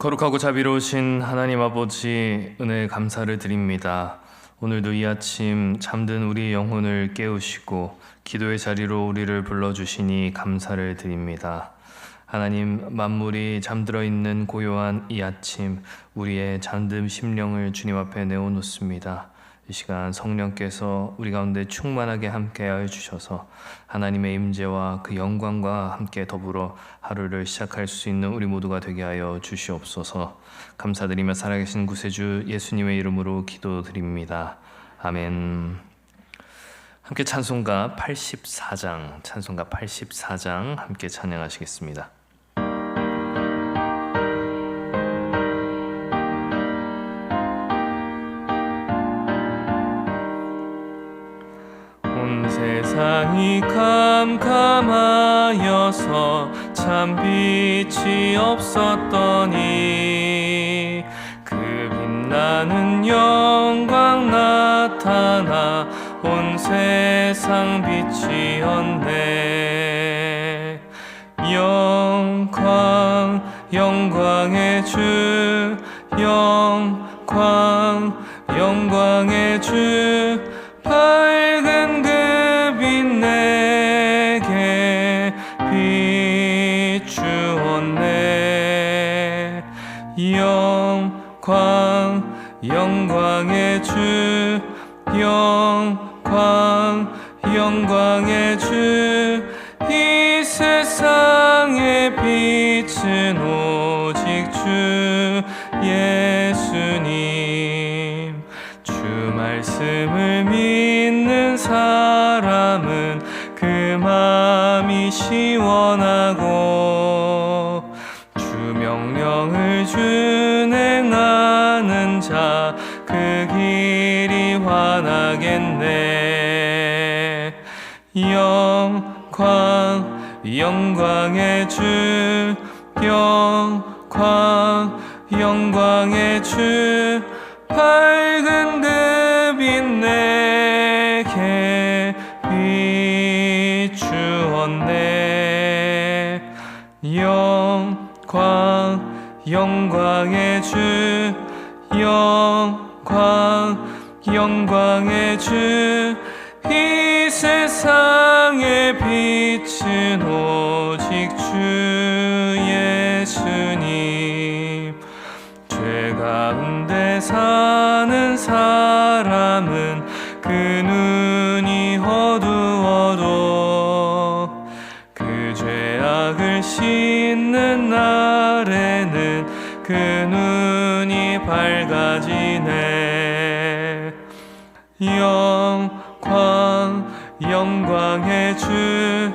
거룩하고 자비로우신 하나님 아버지, 은혜에 감사를 드립니다. 오늘도 이 아침 잠든 우리의 영혼을 깨우시고 기도의 자리로 우리를 불러주시니 감사를 드립니다. 하나님, 만물이 잠들어 있는 고요한 이 아침, 우리의 잠든 심령을 주님 앞에 내어놓습니다. 이 시간 성령께서 우리 가운데 충만하게 함께하여 주셔서 하나님의 임재와 그 영광과 함께 더불어 하루를 시작할 수 있는 우리 모두가 되게 하여 주시옵소서. 감사드리며 살아계신 구세주 예수님의 이름으로 기도드립니다. 아멘. 함께 찬송가 84장 함께 찬양하시겠습니다. 세상이 캄캄하여서 참 빛이 없었더니 그 빛나는 영광 나타나 온 세상 빛이었네. 영광의 주, 영광의 주, 밝은 그 빛 내게 비추었네. 영광의 주, 영광의 주, 이 세상의 빛은 오직 주 예수님. 주 말씀을 믿는 사람은 그 마음이 시원하고 주 명령을 준행하는 자 그 길이 환하겠네. 영광의 주, 영광의 주, 밝은 그 빛 내게 비추었네. 영광의 주, 영광의 주, 이 세상의 빛은 오직 주 예수님. 죄 가운데 사는 사람은 그 눈이 어두워도 그 죄악을 씻는 날에는 그 눈이 밝아지네. 영광의 주,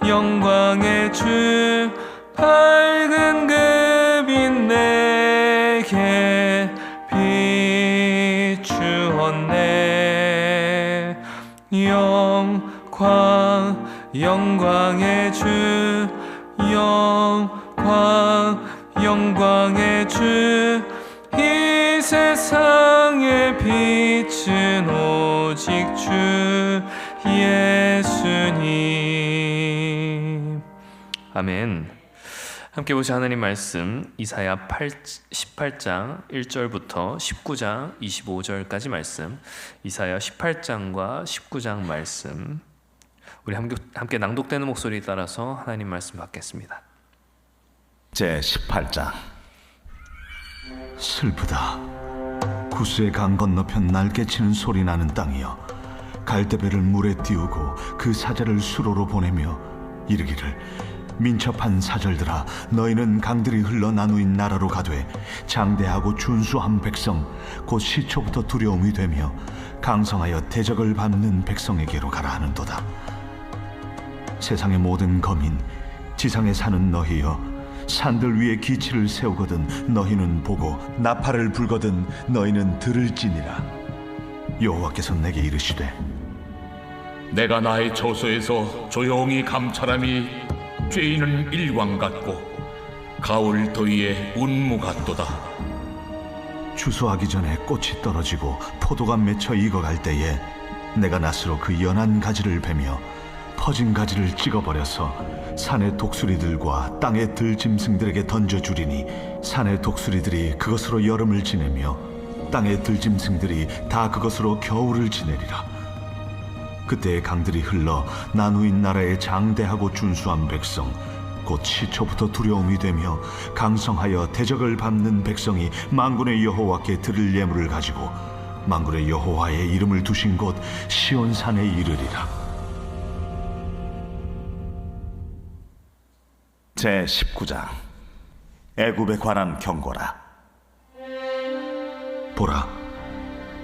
영광의 주, 밝은 그 빛 내게 비추었네. 영광의 주, 영광의 주, 이 세상의 빛은 오직 주 예수님. 아멘. 함께 보시 하나님 말씀 이사야 18장 1절부터 19장 25절까지 말씀, 이사야 18장과 19장 말씀, 우리 함께 낭독되는 목소리 따라서 하나님 말씀 받겠습니다. 제18장. 슬프다. 구스의 강 건너편 날개치는 소리 나는 땅이여, 갈대배를 물에 띄우고 그 사자를 수로로 보내며 이르기를, 민첩한 사절들아, 너희는 강들이 흘러 나누인 나라로 가되 장대하고 준수한 백성, 곧 시초부터 두려움이 되며 강성하여 대적을 밟는 백성에게로 가라 하는도다. 세상의 모든 거민, 지상에 사는 너희여, 산들 위에 기치를 세우거든 너희는 보고 나팔을 불거든 너희는 들을지니라. 여호와께서 내게 이르시되, 내가 나의 저소에서 조용히 감찰함이 죄인은 일광 같고 가을 더위에 운무 같도다. 추수하기 전에 꽃이 떨어지고 포도가 맺혀 익어갈 때에 내가 낫으로 그 연한 가지를 베며 퍼진 가지를 찍어버려서 산의 독수리들과 땅의 들짐승들에게 던져주리니 산의 독수리들이 그것으로 여름을 지내며 땅의 들짐승들이 다 그것으로 겨울을 지내리라. 그때의 강들이 흘러 나누인 나라의 장대하고 준수한 백성 곧 시초부터 두려움이 되며 강성하여 대적을 밟는 백성이 만군의 여호와께 드릴 예물을 가지고 만군의 여호와의 이름을 두신 곳 시온산에 이르리라. 제 19장 애굽에 관한 경고라. 보라,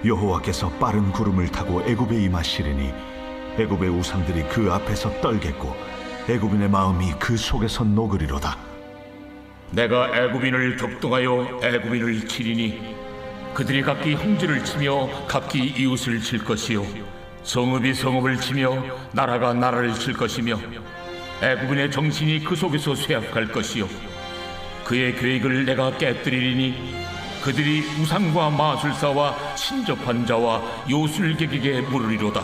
여호와께서 빠른 구름을 타고 애굽에 임하시리니 애굽의 우상들이 그 앞에서 떨겠고 애굽인의 마음이 그 속에서 녹으리로다. 내가 애굽인을 격동하여 애굽인을 치리니 그들이 각기 형제를 치며 각기 이웃을 칠 것이요 성읍이 성읍을 치며 나라가 나라를 칠 것이며 애굽인의 정신이 그 속에서 쇠약할 것이요 그의 계획을 내가 깨뜨리리니 그들이 우상과 마술사와 신접한 자와 요술객에게 물으리로다.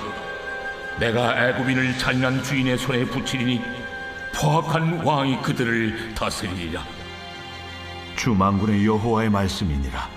내가 애굽인을 잔인한 주인의 손에 붙이리니 포악한 왕이 그들을 다스리리라. 주 만군의 여호와의 말씀이니라.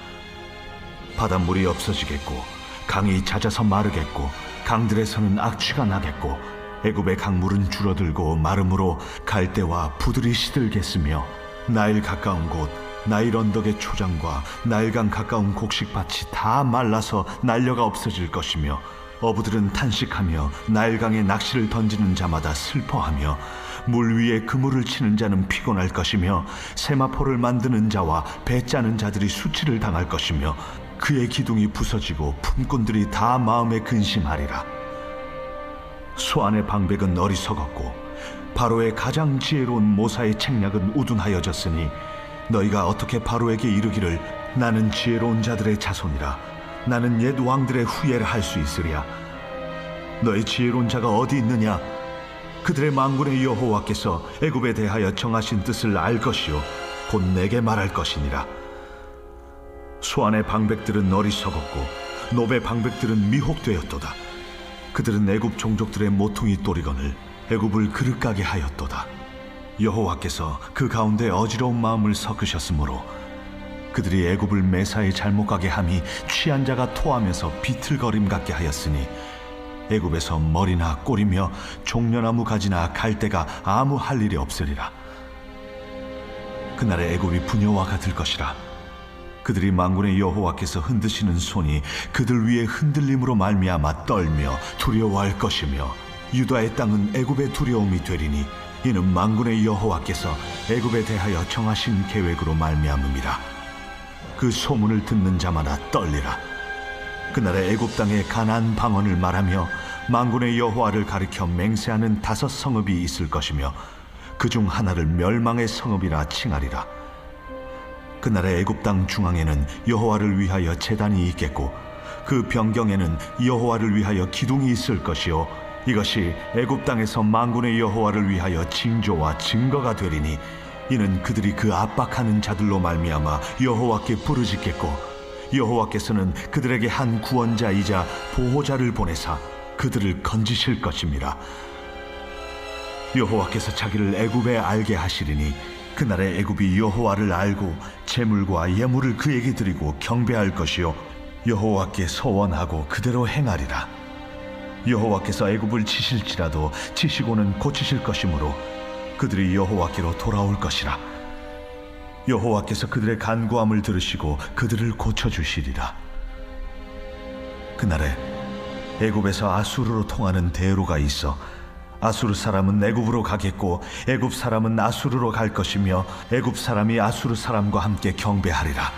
바닷물이 없어지겠고 강이 잦아서 마르겠고 강들에서는 악취가 나겠고 애굽의 강물은 줄어들고 마름으로 갈대와 부들이 시들겠으며 나일 가까운 곳 나일 언덕의 초장과 나일강 가까운 곡식밭이 다 말라서 날려가 없어질 것이며 어부들은 탄식하며 나일강에 낚시를 던지는 자마다 슬퍼하며 물 위에 그물을 치는 자는 피곤할 것이며 세마포를 만드는 자와 배 짜는 자들이 수치를 당할 것이며 그의 기둥이 부서지고 품꾼들이 다 마음에 근심하리라. 소안의 방백은 어리석었고 바로의 가장 지혜로운 모사의 책략은 우둔하여졌으니 너희가 어떻게 바로에게 이르기를 나는 지혜로운 자들의 자손이라 나는 옛 왕들의 후예를 할 수 있으랴. 너희 지혜로운 자가 어디 있느냐? 그들의 만군의 여호와께서 애굽에 대하여 정하신 뜻을 알 것이요 곧 내게 말할 것이니라. 소안의 방백들은 어리석었고 노베 방백들은 미혹되었도다. 그들은 애굽 종족들의 모퉁이 또리건을 애굽을 그릇가게 하였도다. 여호와께서 그 가운데 어지러운 마음을 섞으셨으므로 그들이 애굽을 매사에 잘못 가게 함이 취한 자가 토하면서 비틀거림 같게 하였으니 애굽에서 머리나 꼬리며 종려나무 가지나 갈대가 아무 할 일이 없으리라. 그날에 애굽이 부녀와 같을 것이라. 그들이 만군의 여호와께서 흔드시는 손이 그들 위에 흔들림으로 말미암아 떨며 두려워할 것이며 유다의 땅은 애굽의 두려움이 되리니 이는 만군의 여호와께서 애굽에 대하여 정하신 계획으로 말미암음이라. 그 소문을 듣는 자마다 떨리라. 그날에 애굽 땅에 가나안 방언을 말하며 만군의 여호와를 가리켜 맹세하는 5 성읍이 있을 것이며 그중 하나를 멸망의 성읍이라 칭하리라. 그날에 애굽 땅 중앙에는 여호와를 위하여 제단이 있겠고 그 변경에는 여호와를 위하여 기둥이 있을 것이요 이것이 애굽 땅에서 만군의 여호와를 위하여 징조와 증거가 되리니 이는 그들이 그 압박하는 자들로 말미암아 여호와께 부르짖겠고 여호와께서는 그들에게 한 구원자이자 보호자를 보내사 그들을 건지실 것임이라. 여호와께서 자기를 애굽에 알게 하시리니 그날에 애굽이 여호와를 알고 제물과 예물을 그에게 드리고 경배할 것이요 여호와께 서원하고 그대로 행하리라. 여호와께서 애굽을 치실지라도 치시고는 고치실 것이므로 그들이 여호와께로 돌아올 것이라. 여호와께서 그들의 간구함을 들으시고 그들을 고쳐주시리라. 그날에 애굽에서 아수르로 통하는 대로가 있어 아수르 사람은 애굽으로 가겠고 애굽 사람은 아수르로 갈 것이며 애굽 사람이 아수르 사람과 함께 경배하리라.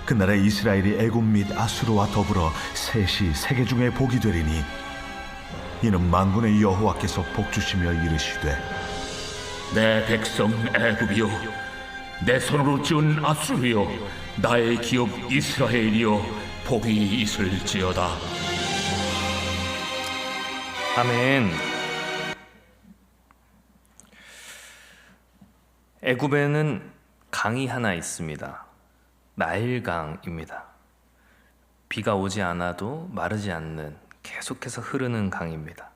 그날에 이스라엘이 애굽 및 아수르와 더불어 셋이 세계 중에 복이 되리니 이는 만군의 여호와께서 복주시며 이르시되 내 백성 애굽이여 내 손으로 지은 아수르여 나의 기업 이스라엘이여 복이 있을지어다. 아멘. 애굽에는 강이 하나 있습니다. 나일강입니다. 비가 오지 않아도 마르지 않는 계속해서 흐르는 강입니다.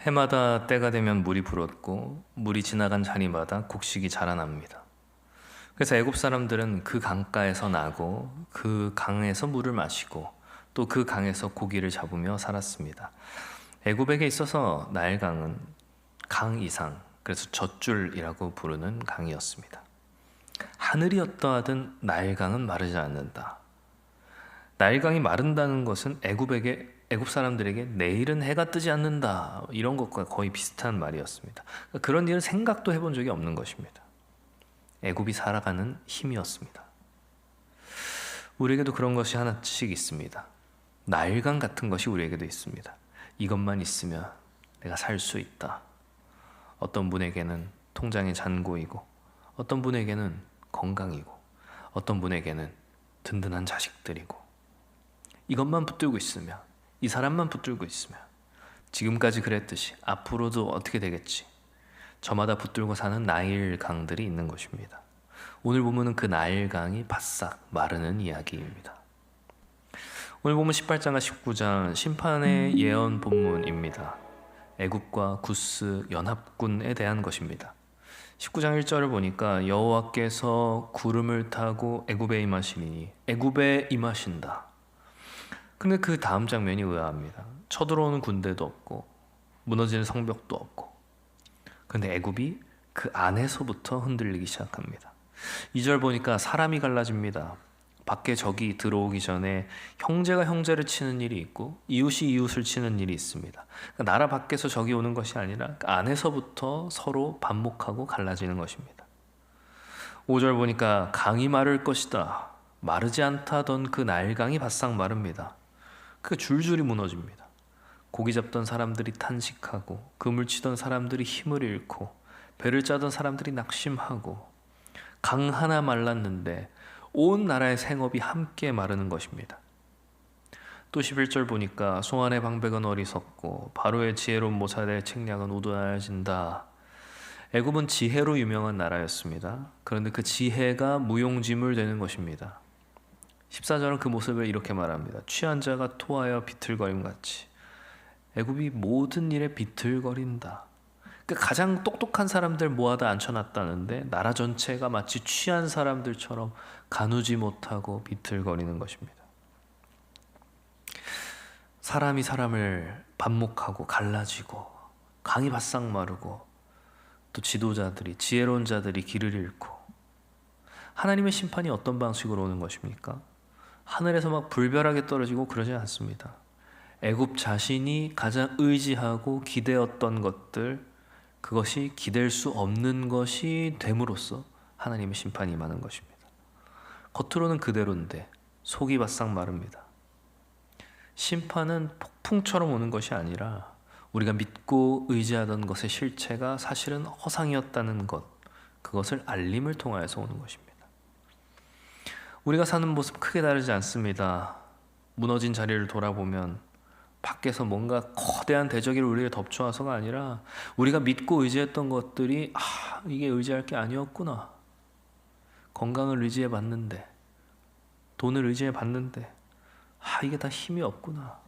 해마다 때가 되면 물이 불었고 물이 지나간 자리마다 곡식이 자라납니다. 그래서 애굽 사람들은 그 강가에서 나고 그 강에서 물을 마시고 또 그 강에서 고기를 잡으며 살았습니다. 애굽에게 있어서 나일강은 강 이상, 그래서 젖줄이라고 부르는 강이었습니다. 하늘이 어떠하든 나일강은 마르지 않는다. 나일강이 마른다는 것은 애굽 사람들에게 내일은 해가 뜨지 않는다, 이런 것과 거의 비슷한 말이었습니다. 그런 일은 생각도 해본 적이 없는 것입니다. 애굽이 살아가는 힘이었습니다. 우리에게도 그런 것이 하나씩 있습니다. 나일강 같은 것이 우리에게도 있습니다. 이것만 있으면 내가 살 수 있다. 어떤 분에게는 통장의 잔고이고, 어떤 분에게는 건강이고, 어떤 분에게는 든든한 자식들이고, 이것만 붙들고 있으면, 이 사람만 붙들고 있으면 지금까지 그랬듯이 앞으로도 어떻게 되겠지, 저마다 붙들고 사는 나일강들이 있는 것입니다. 오늘 보면은 그 나일강이 바싹 마르는 이야기입니다. 오늘 보면 18장과 19장 심판의 예언 본문입니다. 애굽과 구스 연합군에 대한 것입니다. 19장 1절을 보니까 여호와께서 구름을 타고 애굽에 임하시니 애굽에 임하신다. 근데 그 다음 장면이 의아합니다. 쳐들어오는 군대도 없고 무너지는 성벽도 없고, 근데 애굽이 그 안에서부터 흔들리기 시작합니다. 2절 보니까 사람이 갈라집니다. 밖에 적이 들어오기 전에 형제가 형제를 치는 일이 있고 이웃이 이웃을 치는 일이 있습니다. 그러니까 나라 밖에서 적이 오는 것이 아니라 그 안에서부터 서로 반목하고 갈라지는 것입니다. 5절 보니까 강이 마를 것이다. 마르지 않다던 그 나일강이 바싹 마릅니다. 그 줄줄이 무너집니다. 고기 잡던 사람들이 탄식하고 그물 치던 사람들이 힘을 잃고 배를 짜던 사람들이 낙심하고, 강 하나 말랐는데 온 나라의 생업이 함께 마르는 것입니다. 또 11절 보니까 송환의 방백은 어리석고 바로의 지혜로운 모사의 책략은 우둔하여진다. 애굽은 지혜로 유명한 나라였습니다. 그런데 그 지혜가 무용지물 되는 것입니다. 14절은 그 모습을 이렇게 말합니다. 취한 자가 토하여 비틀거림같이 애굽이 모든 일에 비틀거린다. 그러니까 가장 똑똑한 사람들 모아다 앉혀놨다는데 나라 전체가 마치 취한 사람들처럼 가누지 못하고 비틀거리는 것입니다. 사람이 사람을 반목하고 갈라지고 강이 바싹 마르고, 또 지도자들이, 지혜로운 자들이 길을 잃고. 하나님의 심판이 어떤 방식으로 오는 것입니까? 하늘에서 막 불벼락이 떨어지고 그러지 않습니다. 애굽 자신이 가장 의지하고 기대었던 것들, 그것이 기댈 수 없는 것이 됨으로써 하나님의 심판이 임하는 것입니다. 겉으로는 그대로인데 속이 바싹 마릅니다. 심판은 폭풍처럼 오는 것이 아니라 우리가 믿고 의지하던 것의 실체가 사실은 허상이었다는 것, 그것을 알림을 통하여서 오는 것입니다. 우리가 사는 모습 크게 다르지 않습니다. 무너진 자리를 돌아보면 밖에서 뭔가 거대한 대적이 우리를 덮쳐와서가 아니라 우리가 믿고 의지했던 것들이 이게 의지할 게 아니었구나. 건강을 의지해 봤는데, 돈을 의지해 봤는데 이게 다 힘이 없구나.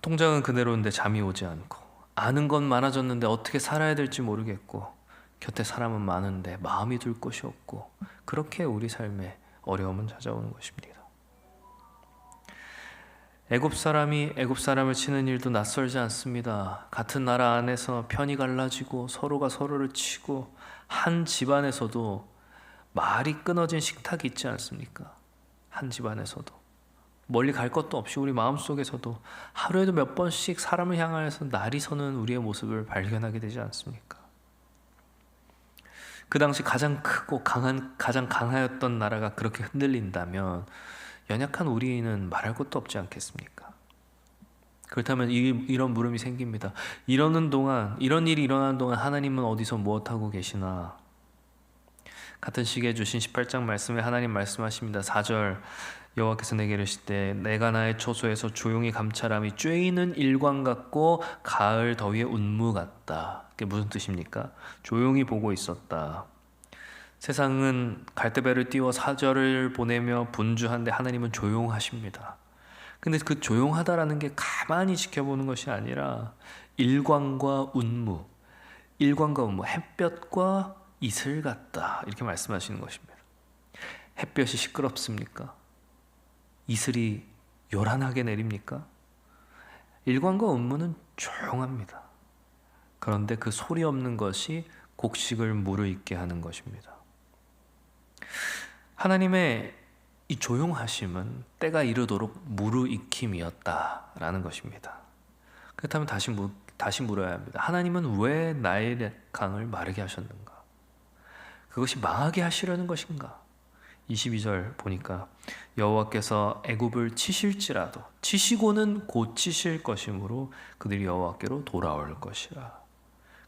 통장은 그대로인데 잠이 오지 않고, 아는 건 많아졌는데 어떻게 살아야 될지 모르겠고, 곁에 사람은 많은데 마음이 둘 곳이 없고, 그렇게 우리 삶에 어려움은 찾아오는 것입니다. 애굽 사람이 애굽 사람을 치는 일도 낯설지 않습니다. 같은 나라 안에서 편이 갈라지고 서로가 서로를 치고, 한 집안에서도 말이 끊어진 식탁이 있지 않습니까? 한 집안에서도 멀리 갈 것도 없이 우리 마음속에서도 하루에도 몇 번씩 사람을 향하여서 날이 서는 우리의 모습을 발견하게 되지 않습니까? 그 당시 가장 크고 가장 강하였던 나라가 그렇게 흔들린다면 연약한 우리는 말할 것도 없지 않겠습니까? 그렇다면 이런 물음이 생깁니다. 이런 일이 일어나는 동안 하나님은 어디서 무엇하고 계시나? 같은 시기에 주신 18장 말씀에 하나님 말씀하십니다. 4절, 여호와께서 내게 이르시되 내가 나의 초소에서 조용히 감찰함이 쬐이는 일광 같고 가을 더위의 운무 같다. 그게 무슨 뜻입니까? 조용히 보고 있었다. 세상은 갈대배를 띄워 사절을 보내며 분주한데 하나님은 조용하십니다. 근데 그 조용하다라는 게 가만히 지켜보는 것이 아니라 일광과 운무, 햇볕과 이슬 같다 이렇게 말씀하시는 것입니다. 햇볕이 시끄럽습니까? 이슬이 요란하게 내립니까? 일광과 운무는 조용합니다. 그런데 그 소리 없는 것이 곡식을 무르익게 하는 것입니다. 하나님의 이 조용하심은 때가 이르도록 무르익힘이었다라는 것입니다. 그렇다면 다시 물어야 합니다. 하나님은 왜 나일의 강을 마르게 하셨는가? 그것이 망하게 하시려는 것인가? 22절 보니까 여호와께서 애굽을 치실지라도 치시고는 고치실 것이므로 그들이 여호와께로 돌아올 것이라.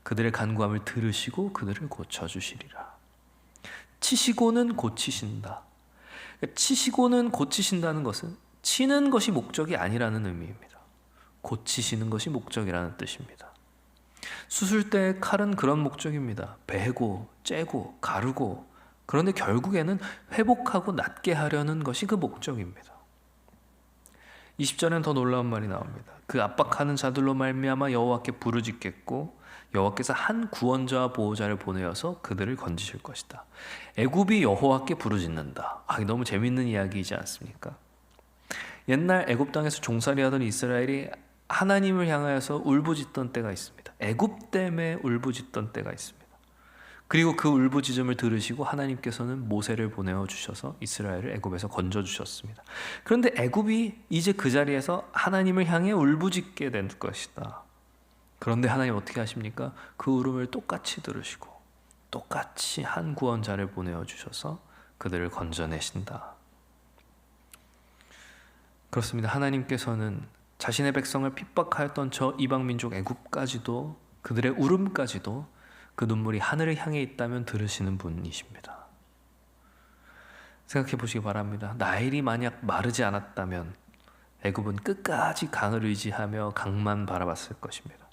그들의 간구함을 들으시고 그들을 고쳐주시리라. 치시고는 고치신다. 치시고는 고치신다는 것은 치는 것이 목적이 아니라는 의미입니다. 고치시는 것이 목적이라는 뜻입니다. 수술대의 칼은 그런 목적입니다. 베고, 째고, 가르고, 그런데 결국에는 회복하고 낫게 하려는 것이 그 목적입니다. 20절에는 더 놀라운 말이 나옵니다. 그 압박하는 자들로 말미암아 여호와께 부르짖겠고 여호와께서 한 구원자와 보호자를 보내어서 그들을 건지실 것이다. 애굽이 여호와께 부르짖는다. 너무 재밌는 이야기이지 않습니까? 옛날 애굽 땅에서 종살이하던 이스라엘이 하나님을 향하여서 울부짖던 때가 있습니다. 애굽 때문에 울부짖던 때가 있습니다. 그리고 그 울부짖음을 들으시고 하나님께서는 모세를 보내어 주셔서 이스라엘을 애굽에서 건져 주셨습니다. 그런데 애굽이 이제 그 자리에서 하나님을 향해 울부짖게 된 것이다. 그런데 하나님 어떻게 하십니까? 그 울음을 똑같이 들으시고 똑같이 한 구원자를 보내어 주셔서 그들을 건져내신다. 그렇습니다. 하나님께서는 자신의 백성을 핍박하였던 저 이방 민족 애굽까지도 그들의 울음까지도 그 눈물이 하늘을 향해 있다면 들으시는 분이십니다. 생각해 보시기 바랍니다. 나일이 만약 마르지 않았다면 애굽은 끝까지 강을 의지하며 강만 바라봤을 것입니다.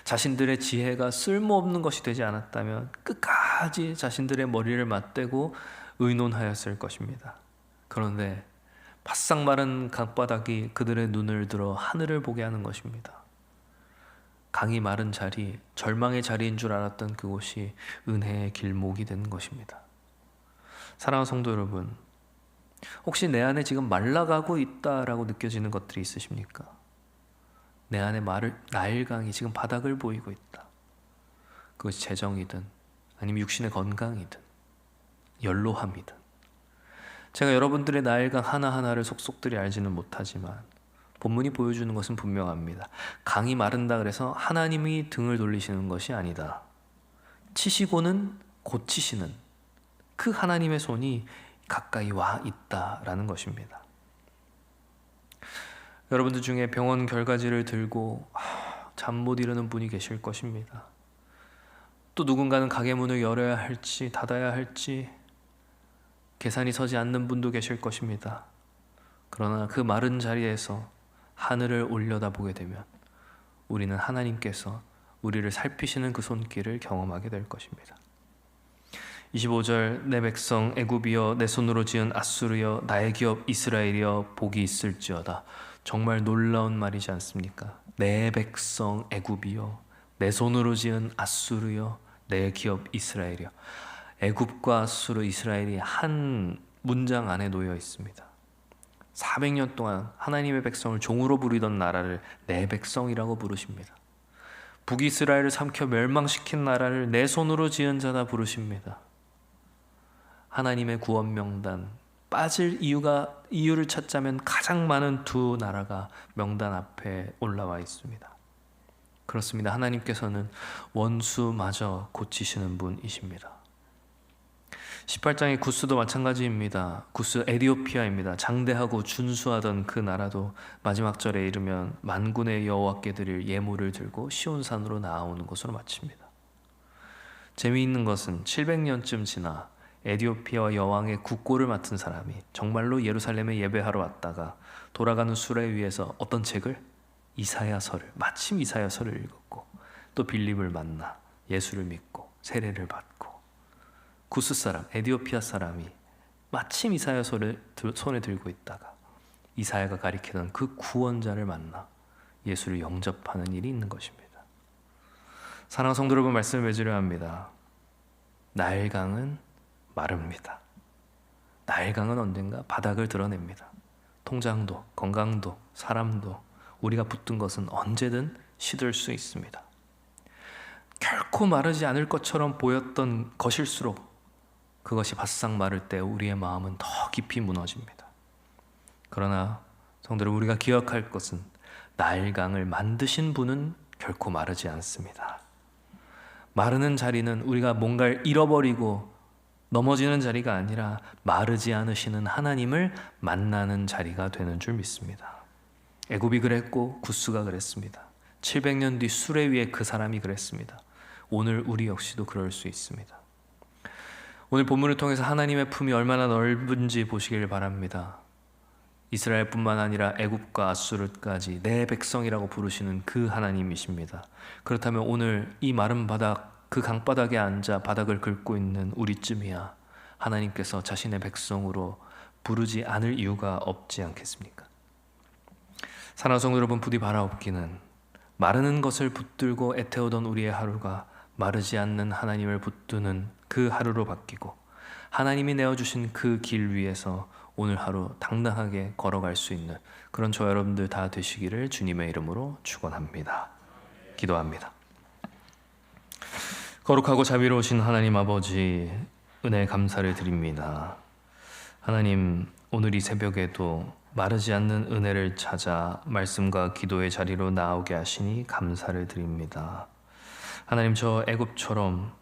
자신들의 지혜가 쓸모없는 것이 되지 않았다면 끝까지 자신들의 머리를 맞대고 의논하였을 것입니다. 그런데 바싹 마른 강바닥이 그들의 눈을 들어 하늘을 보게 하는 것입니다. 강이 마른 자리, 절망의 자리인 줄 알았던 그곳이 은혜의 길목이 된 것입니다. 사랑하는 성도 여러분, 혹시 내 안에 지금 말라가고 있다라고 느껴지는 것들이 있으십니까? 내 안에 나일강이 지금 바닥을 보이고 있다. 그것이 재정이든 아니면 육신의 건강이든 연로함이든. 제가 여러분들의 나일강 하나하나를 속속들이 알지는 못하지만 본문이 보여주는 것은 분명합니다. 강이 마른다 그래서 하나님이 등을 돌리시는 것이 아니다. 치시고는 고치시는 그 하나님의 손이 가까이 와 있다라는 것입니다. 여러분들 중에 병원 결과지를 들고 잠 못 이루는 분이 계실 것입니다. 또 누군가는 가게 문을 열어야 할지 닫아야 할지 계산이 서지 않는 분도 계실 것입니다. 그러나 그 마른 자리에서 하늘을 올려다보게 되면 우리는 하나님께서 우리를 살피시는 그 손길을 경험하게 될 것입니다. 25절 내 백성 애굽이여 내 손으로 지은 아수르여 나의 기업 이스라엘이여 복이 있을지어다. 정말 놀라운 말이지 않습니까? 내 백성 애굽이여 내 손으로 지은 아수르여 내 기업 이스라엘이여. 애굽과 아수르 이스라엘이 한 문장 안에 놓여 있습니다. 400년 동안 하나님의 백성을 종으로 부리던 나라를 내 백성이라고 부르십니다. 북이스라엘을 삼켜 멸망시킨 나라를 내 손으로 지은 자다 부르십니다. 하나님의 구원 명단, 빠질 이유를 찾자면 가장 많은 두 나라가 명단 앞에 올라와 있습니다. 그렇습니다. 하나님께서는 원수마저 고치시는 분이십니다. 18장의 구스도 마찬가지입니다. 구스 에디오피아입니다. 장대하고 준수하던 그 나라도 마지막 절에 이르면 만군의 여호와께 드릴 예물을 들고 시온산으로 나아오는 것으로 마칩니다. 재미있는 것은 700년쯤 지나 에디오피아와 여왕의 국고를 맡은 사람이 정말로 예루살렘에 예배하러 왔다가 돌아가는 수레 위에서 어떤 책을? 이사야서를, 마침 이사야서를 읽었고 또 빌립을 만나 예수를 믿고 세례를 받고 구스 사람, 에디오피아 사람이 마침 이사야서를 손에 들고 있다가 이사야가 가리키던 그 구원자를 만나 예수를 영접하는 일이 있는 것입니다. 사랑하는 성도 여러분, 말씀을 맺으려 합니다. 나일강은 마릅니다. 나일강은 언젠가 바닥을 드러냅니다. 통장도, 건강도, 사람도 우리가 붙든 것은 언제든 시들 수 있습니다. 결코 마르지 않을 것처럼 보였던 것일수록 그것이 바싹 마를 때 우리의 마음은 더 깊이 무너집니다. 그러나 성도 여러분, 우리가 기억할 것은 나일강을 만드신 분은 결코 마르지 않습니다. 마르는 자리는 우리가 뭔가를 잃어버리고 넘어지는 자리가 아니라 마르지 않으시는 하나님을 만나는 자리가 되는 줄 믿습니다. 애굽이 그랬고 구스가 그랬습니다. 700년 뒤 수레 위에 그 사람이 그랬습니다. 오늘 우리 역시도 그럴 수 있습니다. 오늘 본문을 통해서 하나님의 품이 얼마나 넓은지 보시길 바랍니다. 이스라엘뿐만 아니라 애굽과 아수르까지 내 백성이라고 부르시는 그 하나님이십니다. 그렇다면 오늘 이 마른 바닥, 그 강바닥에 앉아 바닥을 긁고 있는 우리쯤이야 하나님께서 자신의 백성으로 부르지 않을 이유가 없지 않겠습니까? 사랑하는 성도 여러분, 부디 바라옵기는 마르는 것을 붙들고 애태우던 우리의 하루가 마르지 않는 하나님을 붙드는 그 하루로 바뀌고 하나님이 내어주신 그 길 위에서 오늘 하루 당당하게 걸어갈 수 있는 그런 저와 여러분들 다 되시기를 주님의 이름으로 축원합니다. 기도합니다. 거룩하고 자비로우신 하나님 아버지, 은혜 감사를 드립니다. 하나님, 오늘 이 새벽에도 마르지 않는 은혜를 찾아 말씀과 기도의 자리로 나오게 하시니 감사를 드립니다. 하나님, 저 애굽처럼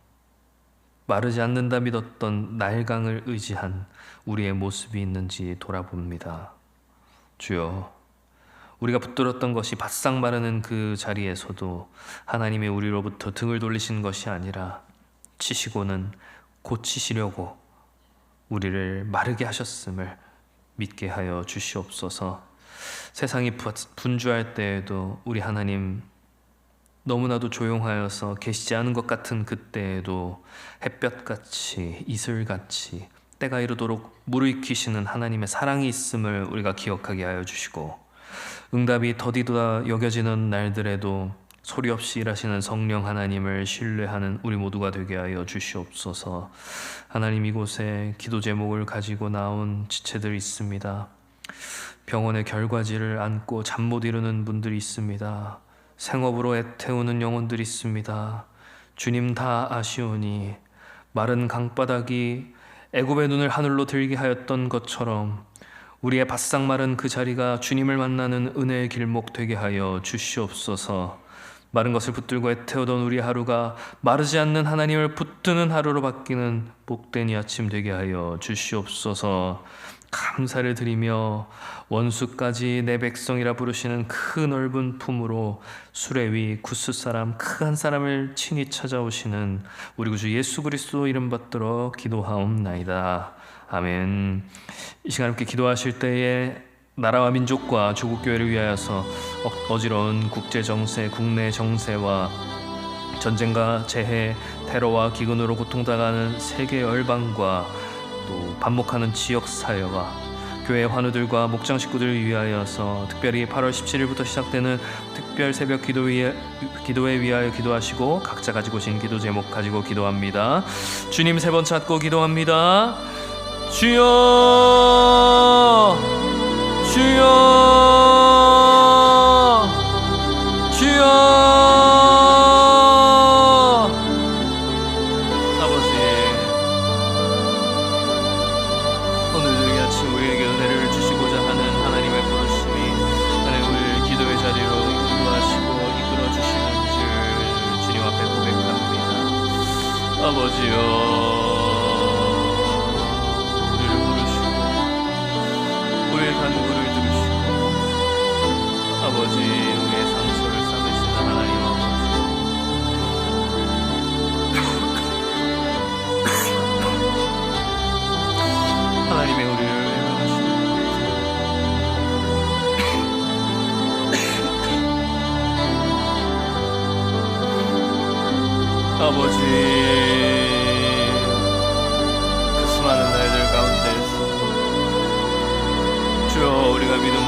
마르지 않는다 믿었던 나일강을 의지한 우리의 모습이 있는지 돌아봅니다. 주여, 우리가 붙들었던 것이 바싹 마르는 그 자리에서도 하나님이 우리로부터 등을 돌리신 것이 아니라 치시고는 고치시려고 우리를 마르게 하셨음을 믿게 하여 주시옵소서. 세상이 분주할 때에도 우리 하나님 너무나도 조용하여서 계시지 않은 것 같은 그때에도 햇볕같이 이슬같이 때가 이르도록 무르익히시는 하나님의 사랑이 있음을 우리가 기억하게 하여 주시고, 응답이 더디다 여겨지는 날들에도 소리 없이 일하시는 성령 하나님을 신뢰하는 우리 모두가 되게 하여 주시옵소서. 하나님, 이곳에 기도 제목을 가지고 나온 지체들 있습니다. 병원의 결과지를 안고 잠 못 이루는 분들이 있습니다. 생업으로 애태우는 영혼들이 있습니다. 주님 다 아시오니 마른 강바닥이 애굽의 눈을 하늘로 들게 하였던 것처럼 우리의 바싹 마른 그 자리가 주님을 만나는 은혜의 길목 되게 하여 주시옵소서. 마른 것을 붙들고 애태우던 우리 하루가 마르지 않는 하나님을 붙드는 하루로 바뀌는 복된 이 아침 되게 하여 주시옵소서. 감사를 드리며 원수까지 내 백성이라 부르시는 그 넓은 품으로 수레 위 구스 사람 그 한 사람을 친히 찾아오시는 우리 구주 예수 그리스도 이름 받들어 기도하옵나이다. 아멘. 이 시간 함께 기도하실 때에 나라와 민족과 조국교회를 위하여서 어지러운 국제정세, 국내 정세와 전쟁과 재해, 테러와 기근으로 고통당하는 세계 열방과 또 반목하는 지역사회와 교회 환우들과 목장 식구들을 위하여서 특별히 8월 17일부터 시작되는 특별 새벽 기도에 위하여 기도하시고 각자 가지고 오신 기도 제목 가지고 기도합니다. 주님 세 번 찾고 기도합니다. 주여, 주여, 주여. 아버지, 오늘도 이 아침 우리에게 은혜를 주시고자 하는 하나님의 부르심이 하나님 우리를 기도의 자리로 인도하시고 이끌어 주시는 줄 주님 앞에 고백합니다. 아버지여, 우리의 간구를 들으시고 아버지, 우리의 상처를 싸매시는 하나님 아버지, 하나님의 우리를 외면하시고 아버지, 그 수많은 날들 가운데에서 주여 우리가 믿음으로